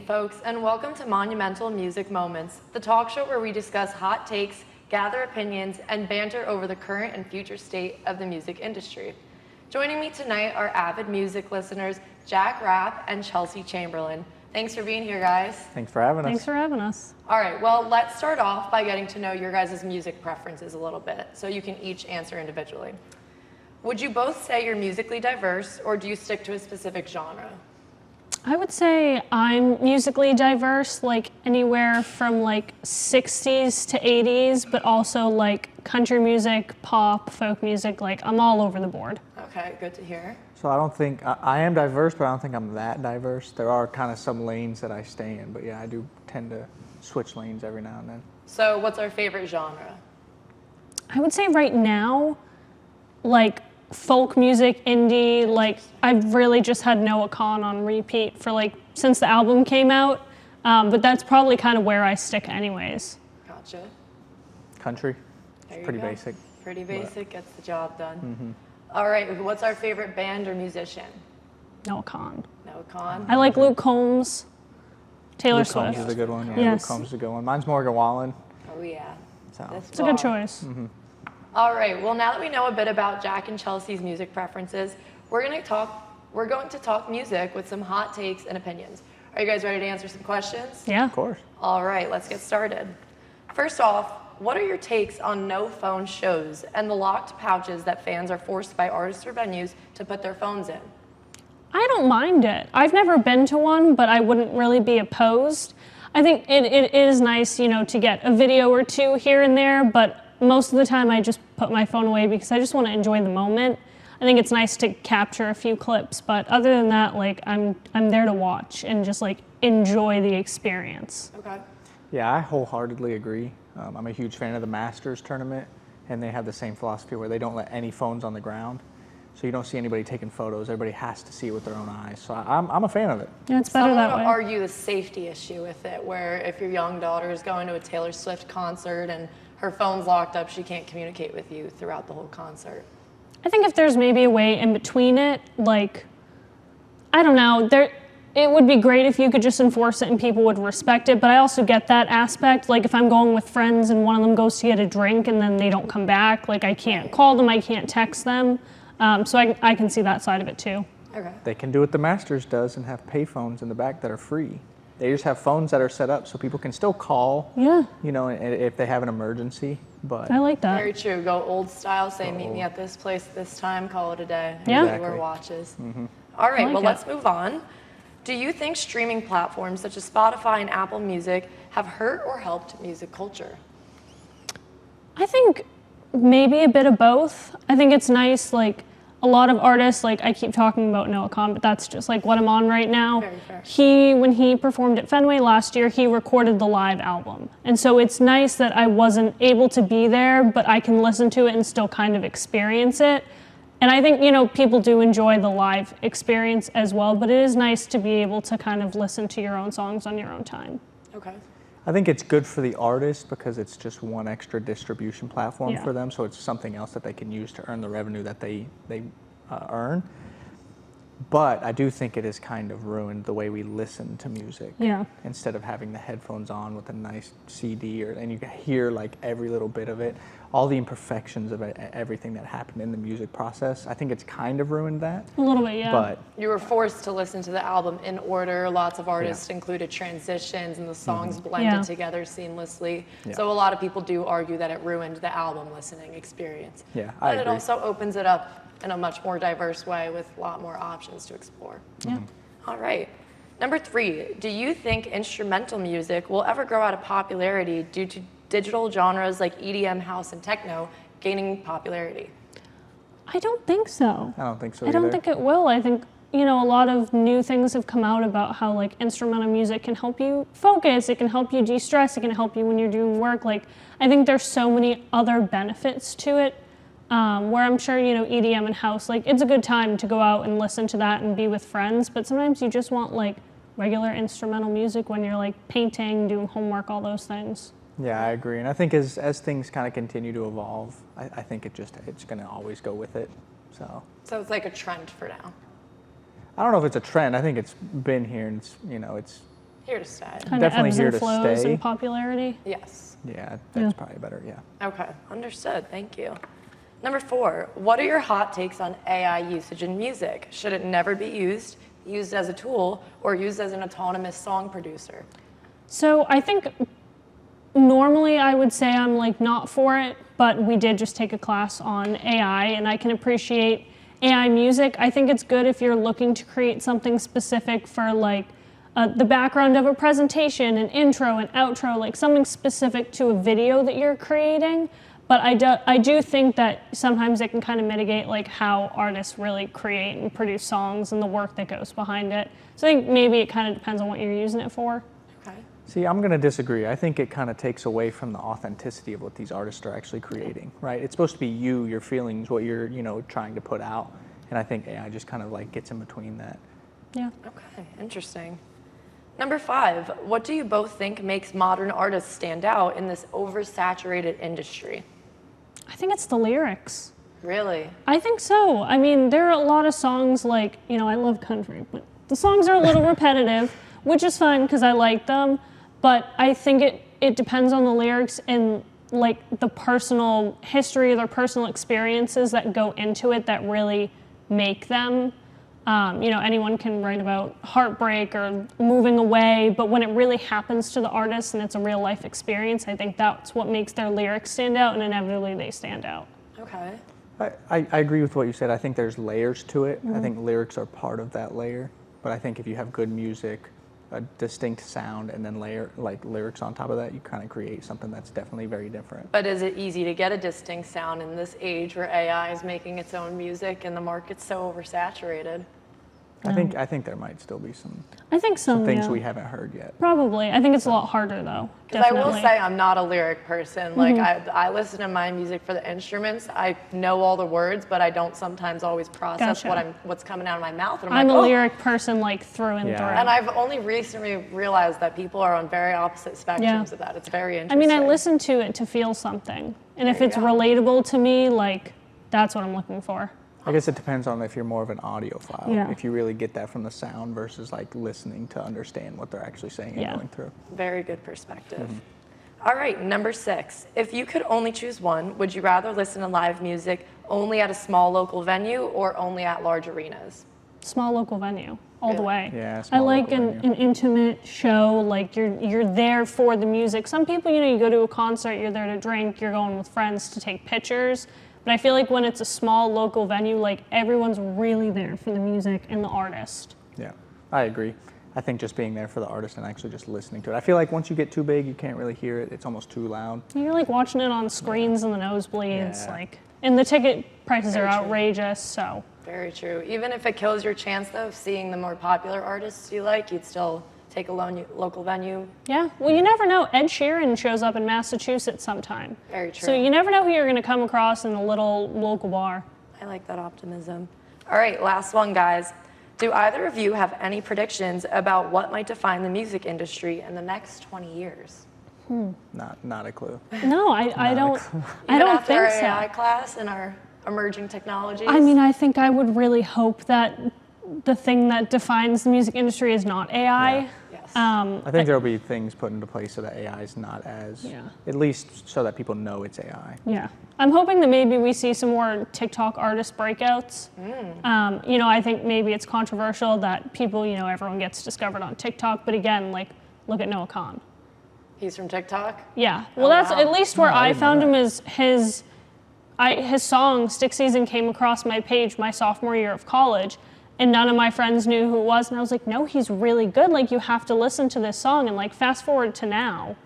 folks, and welcome to Monumental Music Moments, the talk show where we discuss hot takes, gather opinions, and banter over the current and future state of the music industry. Joining me tonight are avid music listeners Jack Rapp and Chelsea Chamberlain. Thanks for being here, guys. Thanks for having us. Thanks for having us. All right, well, let's start off by getting to know your guys' music preferences a little bit, so you can each answer individually. Would you both say you're musically diverse, or do you stick to a specific genre? I would say I'm musically diverse, like anywhere from like 60s to 80s, but also like country music, pop, folk music, like I'm all over the board. Okay, good to hear. So I don't think, I am diverse, but I don't think I'm that diverse. There are kind of some lanes that I stay in, but yeah, I do tend to switch lanes every now and then. So what's our favorite genre? I would say right now, like folk music, indie, like I've really just had Noah Kahan on repeat for like since the album came out, but that's probably kind of where I stick anyways. Gotcha. Country, There it's you pretty go. basic. Pretty basic, gets the job done. Mm-hmm. All right, what's our favorite band or musician? Noah Kahan. Noah Kahan. I like Luke Combs, Taylor Luke Swift. Combs is a good one. Yeah, Yes. Luke Combs is a good one. Mine's Morgan Wallen. Oh yeah. So. This It's a good bar. choice. Mm-hmm. All right, well, now that we know a bit about Jack and Chelsea's music preferences, we're going to talk music with some hot takes and opinions. Are you guys ready to answer some questions? Yeah. Of course. All right, let's get started. First off, what are your takes on no phone shows and the locked pouches that fans are forced by artists or venues to put their phones in? I don't mind it. I've never been to one, but I wouldn't really be opposed. I think it is nice, you know, to get a video or two here and there, but most of the time I just put my phone away because I just want to enjoy the moment. I think it's nice to capture a few clips, but other than that, like I'm there to watch and just like enjoy the experience. Okay. Yeah, I wholeheartedly agree. I'm a huge fan of the Masters tournament, and they have the same philosophy where they don't let any phones on the ground. So you don't see anybody taking photos. Everybody has to see it with their own eyes. So I'm a fan of it. Yeah, it's better Some that would way. argue the safety issue with it, where if your young daughter is going to a Taylor Swift concert and her phone's locked up, she can't communicate with you throughout the whole concert. I think if there's maybe a way in between it, like, I don't know, it would be great if you could just enforce it and people would respect it, but I also get that aspect. Like if I'm going with friends and one of them goes to get a drink and then they don't come back, like I can't call them, I can't text them. So I can see that side of it too. Okay. They can do what the Masters does and have pay phones in the back that are free. They just have phones that are set up so people can still call, Yeah, you know, if they have an emergency. But I like that. Very true. Go old style, say Go meet me old. at this place this time, call it a day. Yeah. Wear Exactly. watches. Mm-hmm. All right, like well, it. let's move on. Do you think streaming platforms such as Spotify and Apple Music have hurt or helped music culture? I think maybe a bit of both. I think it's nice, like a lot of artists, like I keep talking about Noah Kahan, but that's just like what I'm on right now. Very fair. When he performed at Fenway last year, he recorded the live album. And so it's nice that I wasn't able to be there, but I can listen to it and still kind of experience it. And I think, you know, people do enjoy the live experience as well, but it is nice to be able to kind of listen to your own songs on your own time. Okay. I think it's good for the artist because it's just one extra distribution platform Yeah. for them, so it's something else that they can use to earn the revenue that they earn. But I do think it has kind of ruined the way we listen to music. Yeah. Instead of having the headphones on with a nice CD, and you can hear like every little bit of it, all the imperfections of everything that happened in the music process. I think it's kind of ruined that. A little bit, yeah. But You were forced to listen to the album in order. Lots of artists included transitions and the songs blended Yeah. together seamlessly. Yeah. So a lot of people do argue that it ruined the album listening experience. Yeah, I But it agree. also opens it up in a much more diverse way with a lot more options to explore. Yeah. All right. Number 3, do you think instrumental music will ever grow out of popularity due to digital genres like EDM, house, and techno gaining popularity? I don't think so. I don't think so I don't either. think it will. I think, you know, a lot of new things have come out about how like instrumental music can help you focus, it can help you de-stress, it can help you when you're doing work. Like, I think there's so many other benefits to it, where I'm sure, you know, EDM and house, like it's a good time to go out and listen to that and be with friends, but sometimes you just want like regular instrumental music when you're like painting, doing homework, all those things. Yeah, I agree. And I think as things kind of continue to evolve, I think it's going to always go with it. So it's like a trend for now. I don't know if it's a trend. I think it's been here, and it's Here to stay. Kind of Definitely ebbs here and to flows stay. in popularity. Yes. Yeah, that's probably better, yeah. Okay, understood. Thank you. Number 4, what are your hot takes on AI usage in music? Should it never be used as a tool, or used as an autonomous song producer? So I think normally I would say I'm like not for it, but we did just take a class on AI and I can appreciate AI music. I think it's good if you're looking to create something specific for like the background of a presentation, an intro, an outro, like something specific to a video that you're creating. But I do think that sometimes it can kind of mitigate like how artists really create and produce songs and the work that goes behind it. So I think maybe it kind of depends on what you're using it for. Okay. See, I'm going to disagree. I think it kind of takes away from the authenticity of what these artists are actually creating, right? It's supposed to be you, your feelings, what you're, trying to put out. And I think AI just kind of like gets in between that. Yeah. Okay, interesting. Number 5, what do you both think makes modern artists stand out in this oversaturated industry? I think it's the lyrics. Really? I think so. I mean, there are a lot of songs like, I love country, but the songs are a little repetitive, which is fine because I like them. But I think it depends on the lyrics and like the personal history, their personal experiences that go into it that really make them. Anyone can write about heartbreak or moving away, but when it really happens to the artist and it's a real life experience, I think that's what makes their lyrics stand out, and inevitably they stand out. Okay. I agree with what you said. I think there's layers to it. I think lyrics are part of that layer. But I think if you have good music, a distinct sound, and then layer like lyrics on top of that, you kind of create something that's definitely very different. But is it easy to get a distinct sound in this age where AI is making its own music and the market's so oversaturated? I think there might still be some things yeah. we haven't heard yet. Probably. I think it's a lot harder though. Because I will Definitely. say I'm not a lyric person. Like I listen to my music for the instruments. I know all the words, but I don't sometimes always process Gotcha. what's coming out of my mouth. And I'm like, a oh. lyric person like through and Yeah. through. And I've only recently realized that people are on very opposite spectrums of that. It's very I interesting. mean, I listen to it to feel something. And if There you it's go. relatable to me, like that's what I'm looking for. I guess it depends on if you're more of an audiophile. Yeah. If you really get that from the sound versus like listening to understand what they're actually saying and Yeah. going through. Very good perspective. All right, number 6. If you could only choose one, would you rather listen to live music only at a small local venue or only at large arenas? Small local venue, all the Really? way. Yeah, I small like local an venue. intimate show, like you're there for the music. Some people, you go to a concert, you're there to drink, you're going with friends to take pictures. But I feel like when it's a small local venue, like everyone's really there for the music and the artist. Yeah, I agree. I think just being there for the artist and actually just listening to it. I feel like once you get too big, you can't really hear it. It's almost too loud. You're like watching it on screens in the nosebleeds, Yeah. and the ticket prices Very are true. outrageous, so. Very true. Even if it kills your chance, though, of seeing the more popular artists you like, you'd still take a local venue. Yeah, well, you never know. Ed Sheeran shows up in Massachusetts sometime. Very true. So you never know who you're going to come across in a little local bar. I like that optimism. All right, last one, guys. Do either of you have any predictions about what might define the music industry in the next 20 years? Not a clue. No, I don't. I Even don't after our think AI so. class and our emerging technologies? I mean, I think I would really hope that the thing that defines the music industry is not AI. Yeah. Yes. I think there'll be things put into place so that AI is not as, Yeah. at least so that people know it's AI. Yeah. I'm hoping that maybe we see some more TikTok artist breakouts. I think maybe it's controversial that people, everyone gets discovered on TikTok, but again, like, look at Noah Khan. He's from TikTok? Yeah. Well, Oh, that's wow. at least where No, I I didn't know found him that. is his song Stick Season came across my page my sophomore year of college, and none of my friends knew who it was, and I was like, no, he's really good. Like, you have to listen to this song, and like, fast forward to now,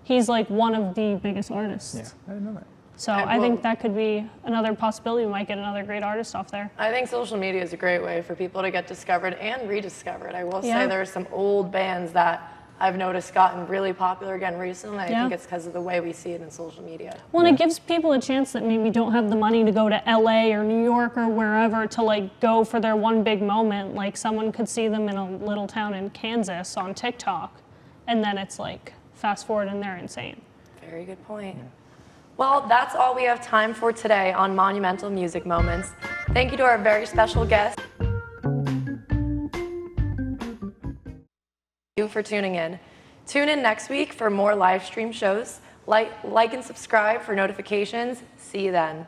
he's like one of the biggest artists. Yeah, I didn't know that. So I I will- think that could be another possibility. We might get another great artist off there. I think social media is a great way for people to get discovered and rediscovered. I will Yeah. say there are some old bands that I've noticed gotten really popular again recently. I Yeah. think it's because of the way we see it in social media. Well, and it gives people a chance that maybe don't have the money to go to LA or New York or wherever to like go for their one big moment. Like someone could see them in a little town in Kansas on TikTok, and then it's like fast forward and they're insane. Very good point. Well, that's all we have time for today on Monumental Music Moments. Thank you to our very special guest. you for tuning in. Tune in next week for more live stream shows. Like and subscribe for notifications. See you then.